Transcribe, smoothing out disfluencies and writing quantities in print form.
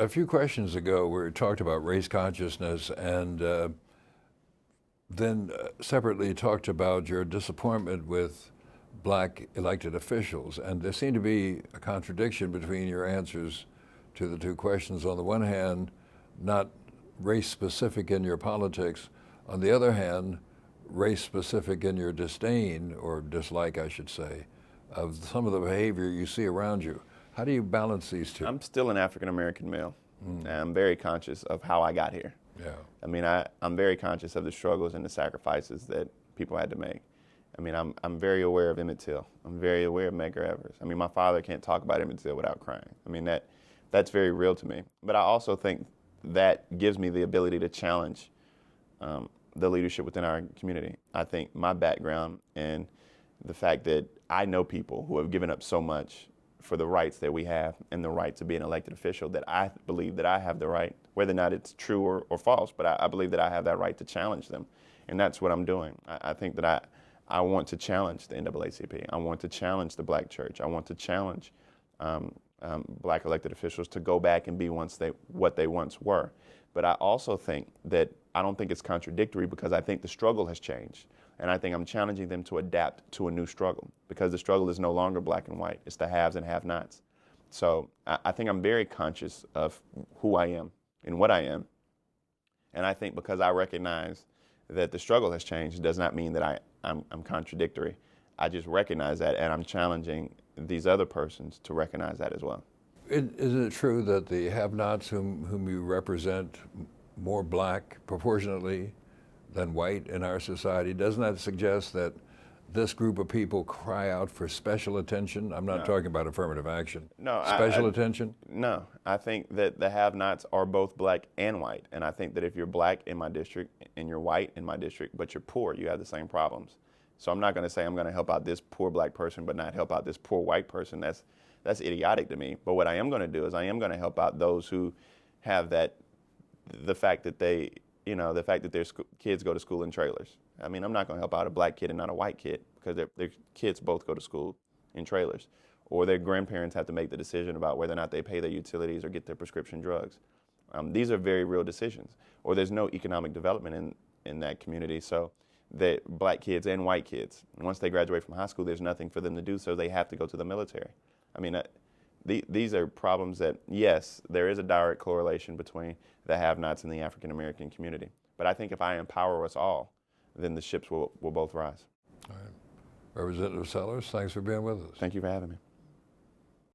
A few questions ago, we talked about race consciousness and then separately talked about your disappointment with black elected officials. And there seemed to be a contradiction between your answers to the two questions. On the one hand, not race specific in your politics. On the other hand, race specific in your disdain, or dislike, I should say, of some of the behavior you see around you. How do you balance these two? I'm still an African-American male. And I'm very conscious of how I got here. Yeah. I mean, I'm very conscious of the struggles and the sacrifices that people had to make. I mean, I'm very aware of Emmett Till. I'm very aware of Medgar Evers. I mean, my father can't talk about Emmett Till without crying. I mean, that's very real to me. But I also think that gives me the ability to challenge the leadership within our community. I think my background and the fact that I know people who have given up so much for the rights that we have and the right to be an elected official, that I believe that I have the right, whether or not it's true or false, but I believe that I have that right to challenge them. And that's what I'm doing. I think that I want to challenge the NAACP. I want to challenge the black church. I want to challenge black elected officials to go back and be what they once were. But I also think that I don't think it's contradictory, because I think the struggle has changed. And I think I'm challenging them to adapt to a new struggle, because the struggle is no longer black and white. It's the haves and have-nots. So I think I'm very conscious of who I am and what I am. And I think because I recognize that the struggle has changed does not mean that I'm contradictory. I just recognize that, and I'm challenging these other persons to recognize that as well. Is it true that the have-nots whom you represent more black proportionately than white in our society? Doesn't that suggest that this group of people cry out for special attention? I'm not talking about affirmative action. No. Special attention? No. I think that the have-nots are both black and white. And I think that if you're black in my district and you're white in my district, but you're poor, you have the same problems. So I'm not going to say I'm going to help out this poor black person but not help out this poor white person. That's idiotic to me. But what I am going to do is I am going to help out those who have the fact that their kids go to school in trailers. I mean, I'm not going to help out a black kid and not a white kid, because their kids both go to school in trailers. Or their grandparents have to make the decision about whether or not they pay their utilities or get their prescription drugs. These are very real decisions. Or there's no economic development in that community. So that black kids and white kids, once they graduate from high school, there's nothing for them to do, so they have to go to the military. I mean, these are problems that, yes, there is a direct correlation between the have-nots and the African-American community. But I think if I empower us all, then the ships will both rise. All right. Representative Sellers, thanks for being with us. Thank you for having me.